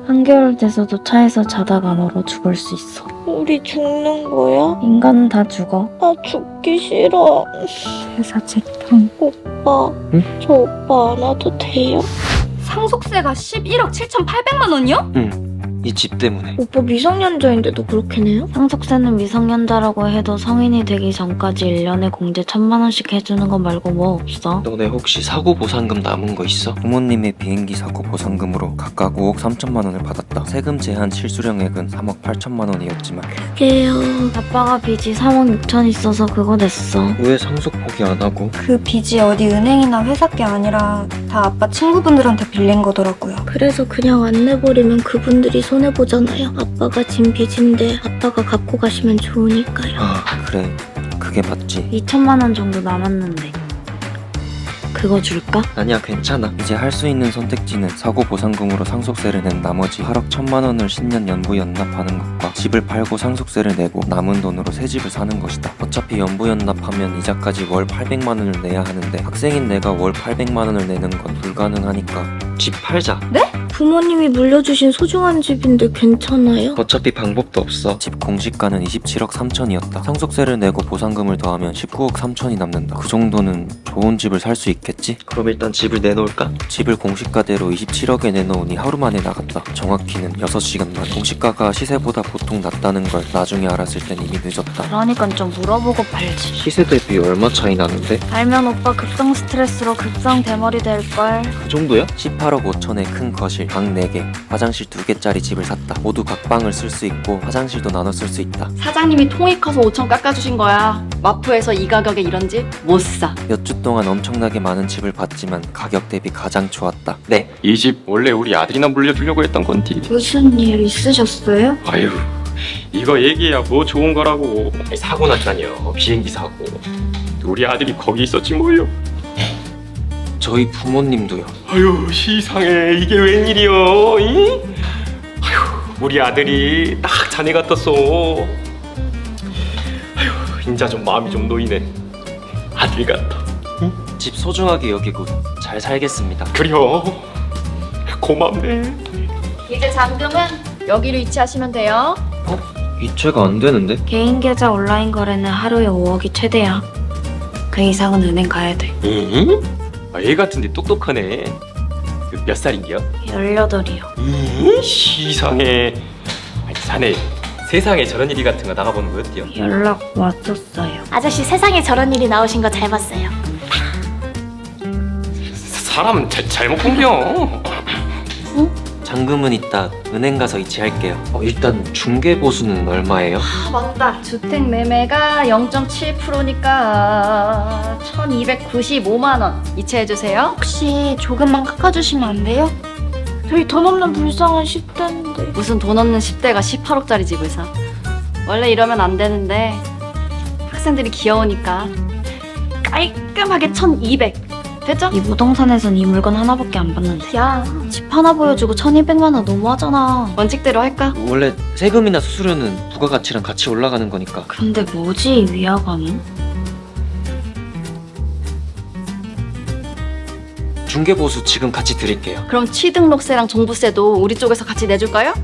한겨울 돼서도 차에서 자다가 얼어 죽을 수 있어. 우리 죽는 거야? 인간은 다 죽어. 나 죽기 싫어. 회사 재탕. 오빠, 응? 저 오빠 안 와도 돼요? 상속세가 11억 7,800만 원이요? 이 집 때문에. 오빠 미성년자인데도 그렇게 내요? 상속세는 미성년자라고 해도 성인이 되기 전까지 1년에 공제 1,000만 원씩 해주는 거 말고 뭐 없어? 너네 혹시 사고 보상금 남은 거 있어? 부모님의 비행기 사고 보상금으로 각각 5억 3천만 원을 받았다. 세금 제한 실수령액은 3억 8천만 원이었지만 게요. 아빠가 빚이 3억 6천 있어서 그거 냈어. 왜 상속 포기 안 하고? 그 빚이 어디 은행이나 회사 게 아니라 다 아빠 친구분들한테 빌린 거더라고요. 그래서 그냥 안 내버리면 그분들이 손해보잖아요. 아빠가 진 빚인데 아빠가 갚고 가시면 좋으니까요. 아 그래 그게 맞지. 2천만 원 정도 남았는데 그거 줄까? 아니야 괜찮아. 이제 할 수 있는 선택지는 사고 보상금으로 상속세를 낸 나머지 8억 1천만 원을 10년 연부 연납하는 것과 집을 팔고 상속세를 내고 남은 돈으로 새 집을 사는 것이다. 어차피 연부 연납하면 이자까지 월 800만 원을 내야 하는데 학생인 내가 월 800만 원을 내는 건 불가능하니까 집 팔자. 부모님이 물려주신 소중한 집인데 괜찮아요? 어차피 방법도 없어. 집 공시가는 27억 3천이었다. 상속세를 내고 보상금을 더하면 19억 3천이 남는다. 그 정도는 좋은 집을 살 수 있겠지? 그럼 일단 집을 내놓을까? 집을 공시가대로 27억에 내놓으니 하루 만에 나갔다. 정확히는 6시간 만. 공시가가 시세보다 보통 낮다는 걸 나중에 알았을 땐 이미 늦었다. 그러니까 좀 물어보고 팔지. 시세 대비 얼마 차이 나는데? 알면 오빠 급성 스트레스로 급성 대머리 될걸. 그 정도야? 18억 5천에 큰 거실, 방 4개, 화장실 2개짜리 집을 샀다. 모두 각 방을 쓸 수 있고 화장실도 나눠 쓸 수 있다. 사장님이 통이 커서 5천 깎아주신 거야. 마포에서 이 가격에 이런 집 못 사. 몇 주 동안 엄청나게 많은 집을 봤지만 가격 대비 가장 좋았다. 네. 이 집 원래 우리 아들이나 물려주려고 했던 건디. 무슨 일 있으셨어요? 아유, 이거 얘기해야 뭐 좋은 거라고. 사고 났다니요. 비행기 사고. 우리 아들이 거기 있었지 뭐요. 저희 부모님도요. 아유, 시상해. 이게 웬일이여? 이? 아유, 우리 아들이 딱 자네 같았어. 아유, 인자 좀 마음이 좀 놓이네. 아들 같아. 집 소중하게 여기고 잘 살겠습니다. 그려. 고맙네. 이제 잔금은 여기로 이체하시면 돼요. 이체가 안 되는데? 개인 계좌 온라인 거래는 하루에 5억이 최대야. 그 이상은 은행 가야 돼. 응? 아, 애 같은데 똑똑하네. 몇 살인겨? 18이요. 시상해. 아니, 자네 세상에 저런 일이 같은 거 나가보는 거 어때요? 연락 왔었어요. 아저씨 세상에 저런 일이 나오신 거 잘 봤어요. 사람 잘못 본겨. 잔금은 이따 은행 가서 이체할게요. 일단 중개보수는 얼마예요? 아, 맞다. 주택 매매가 0.7%니까 1,295만 원 이체해주세요. 혹시 조금만 깎아주시면 안 돼요? 저희 돈 없는 불쌍한 10대인데. 무슨 돈 없는 10대가 18억짜리 집을 사. 원래 이러면 안 되는데 학생들이 귀여우니까 깔끔하게 1,200. 됐죠? 이 부동산에선 이 물건 하나밖에 안 받는데. 야, 집 하나 보여주고 1,200만 원 너무하잖아. 원칙대로 할까? 원래 세금이나 수수료는 부가가치랑 같이 올라가는 거니까. 근데 뭐지 이 위화감은? 중개보수 지금 같이 드릴게요. 그럼 취등록세랑 종부세도 우리 쪽에서 같이 내줄까요?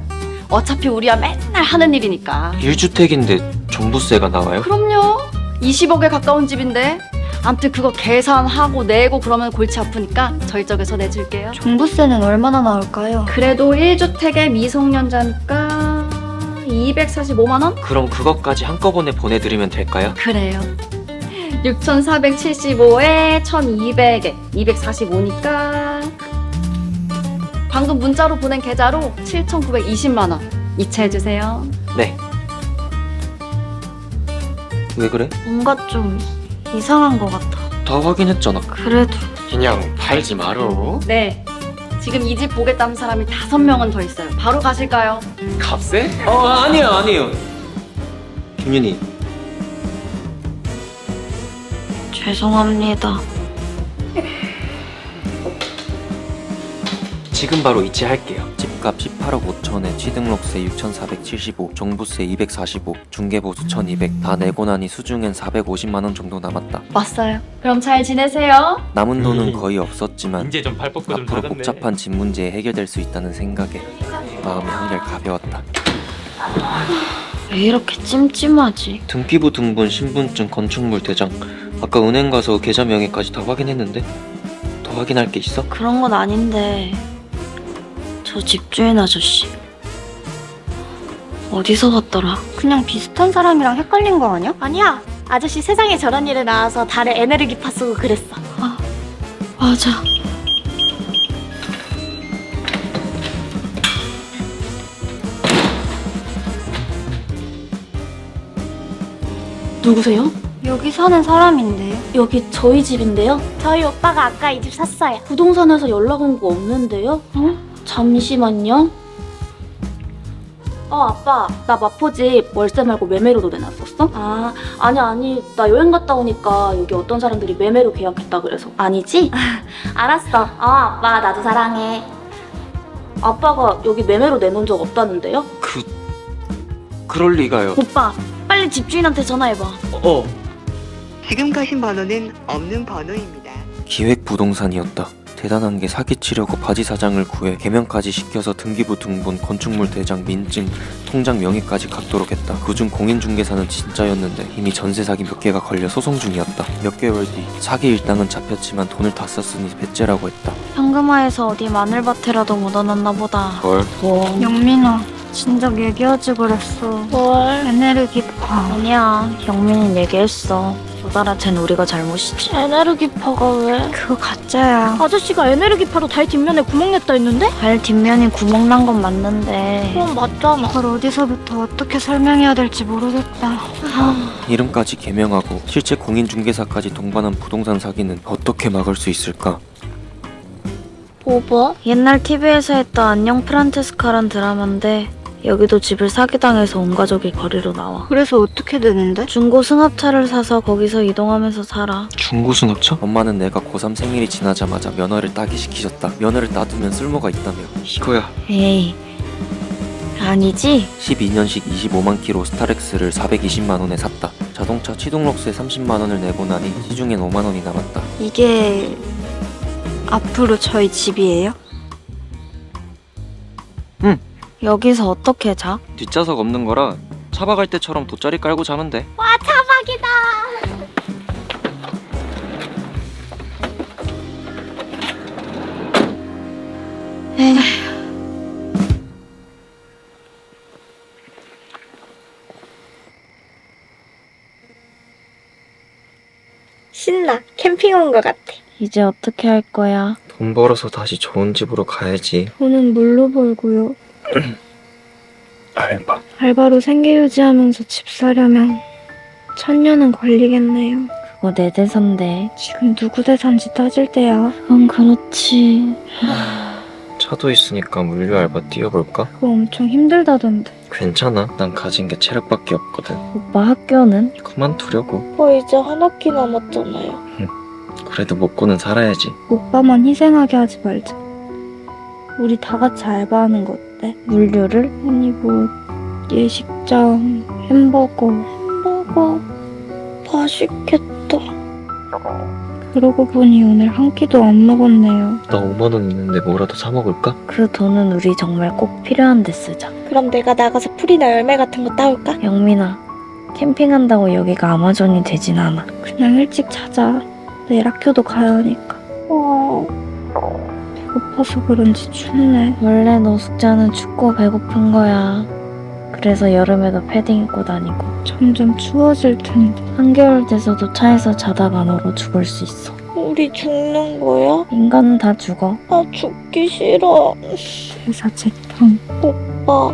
어차피 우리야 맨날 하는 일이니까. 1주택인데 종부세가 나와요? 그럼요. 20억에 가까운 집인데. 암튼 그거 계산하고 내고 그러면 골치 아프니까 저희 쪽에서 내줄게요. 종부세는 얼마나 나올까요? 그래도 1주택에 미성년자니까 245만 원? 그럼 그것까지 한꺼번에 보내드리면 될까요? 그래요. 6,475에 1,200에 245니까 방금 문자로 보낸 계좌로 7,920만 원 이체해주세요. 네. 왜 그래? 뭔가 좀 이상한 것 같아. 다 확인했잖아. 그래도 그냥 팔지 마라. 네. 지금 이 집 보겠다는 사람이 5명은 더 있어요. 바로 가실까요? 값세? 아니에요. 김윤희, 죄송합니다. 지금 바로 이체할게요. 집 집값 18억 5천에 취등록세 6,475, 종부세 245, 중개보수 1,200 다 내고 나니 수중엔 450만원 정도 남았다. 왔어요. 그럼 잘 지내세요. 남은 돈은 거의 없었지만 이제 좀 발 뻗고 좀 앞으로 살았네. 복잡한 집 문제에 해결될 수 있다는 생각에 마음이 한결 가벼웠다. 왜 이렇게 찜찜하지? 등기부 등본, 신분증, 건축물 대장. 아까 은행 가서 계좌 명의까지 다 확인했는데 더 확인할 게 있어? 그런 건 아닌데 저 집주인 아저씨 어디서 봤더라? 그냥 비슷한 사람이랑 헷갈린 거 아니야? 아니야. 아저씨 세상에 저런 일에 나와서 달에 에네르기파 쓰고 그랬어. 맞아. 누구세요? 여기 사는 사람인데요. 여기 저희 집인데요? 저희 오빠가 아까 이 집 샀어요. 부동산에서 연락 온 거 없는데요? 잠시만요. 아빠, 나 마포집 월세 말고 매매로도 내놨었어? 아니, 나 여행 갔다 오니까 여기 어떤 사람들이 매매로 계약했다 그래서. 아니지? 알았어. 아빠, 나도 사랑해. 아빠가 여기 매매로 내놓은 적 없다는데요? 그럴 리가요. 오빠, 빨리 집주인한테 전화해봐. 지금 가신 번호는 없는 번호입니다. 기획부동산이었다. 대단한 게 사기치려고 바지 사장을 구해 개명까지 시켜서 등기부 등본, 건축물 대장, 민증, 통장 명의까지 갖도록 했다. 그중 공인중개사는 진짜였는데 이미 전세 사기 몇 개가 걸려 소송 중이었다. 몇 개월 뒤 사기 일당은 잡혔지만 돈을 다 썼으니 배째라고 했다. 현금화해서 어디 마늘밭에라도 묻어놨나 보다. 헐. 영민아, 진작 얘기하지 그랬어. 뭘? 에네르기파. 아니야, 영민이 얘기했어. 여달아쟨 우리가 잘못이지. 에네르기파가 왜? 그거 가짜야. 아저씨가 에네르기파로 달 뒷면에 구멍 냈다 했는데? 발 뒷면이 구멍 난 건 맞는데. 그럼 맞잖아. 그걸 어디서부터 어떻게 설명해야 될지 모르겠다. 이름까지 개명하고 실제 공인중개사까지 동반한 부동산 사기는 어떻게 막을 수 있을까? 뭐 봐? 옛날 TV에서 했던 안녕 프란체스카란 드라마인데 여기도 집을 사기당해서 온 가족이 거리로 나와. 그래서 어떻게 되는데? 중고 승합차를 사서 거기서 이동하면서 살아. 중고승합차? 엄마는 내가 고3 생일이 지나자마자 면허를 따게 시키셨다. 면허를 따두면 쓸모가 있다며. 이거야. 에이, 아니지? 12년식 25만 킬로 스타렉스를 420만 원에 샀다. 자동차 취등록세 30만 원을 내고 나니 시중엔 5만 원이 남았다. 이게 앞으로 저희 집이에요? 여기서 어떻게 자? 뒷좌석 없는 거라 차박할 때처럼 돗자리 깔고 자면 돼. 와, 차박이다. 신나. 캠핑 온 것 같아. 이제 어떻게 할 거야? 돈 벌어서 다시 좋은 집으로 가야지. 돈은 물로 벌고요. 알바. 알바로 생계 유지하면서 집 사려면 1000년은 걸리겠네요. 그거 내 대사인데. 지금 누구 대사인지 따질 때야. 그건 그렇지. 차도 있으니까 물류 알바 뛰어볼까? 그거 엄청 힘들다던데. 괜찮아. 난 가진 게 체력밖에 없거든. 오빠 학교는? 그만두려고. 이제 한 학기 남았잖아요. 그래도 먹고는 살아야지. 오빠만 희생하게 하지 말자. 우리 다 같이 알바하는 거 어때? 물류를? 아니 뭐 예식장, 햄버거. 맛있겠다. 그러고 보니 오늘 한 끼도 안 먹었네요. 나 5만 원 있는데 뭐라도 사 먹을까? 그 돈은 우리 정말 꼭 필요한 데 쓰자. 그럼 내가 나가서 풀이나 열매 같은 거 따올까? 영민아, 캠핑한다고 여기가 아마존이 되진 않아. 그냥 일찍 자자. 내일 학교도 가야 하니까. 배고파서 그런지 춥네. 원래 너 숙제는 춥고 배고픈 거야. 그래서 여름에도 패딩 입고 다니고. 점점 추워질 텐데. 한겨울 돼서도 차에서 자다가 얼어 죽을 수 있어. 우리 죽는 거야? 인간은 다 죽어. 나 죽기 싫어. 회사 재탕. 오빠.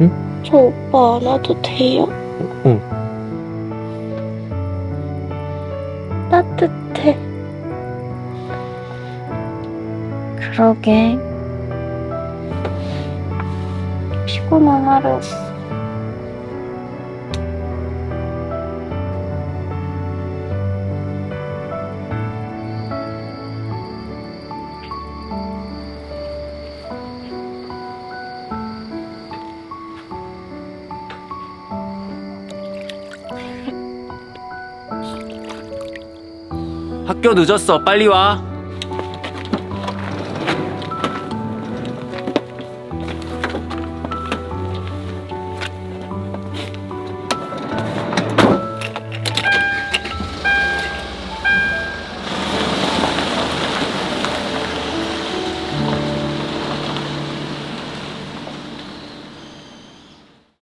응? 저 오빠 안 와도 돼요? 응. 따뜻해. 그러게. 피곤한 하루였어. 학교 늦었어. 빨리 와.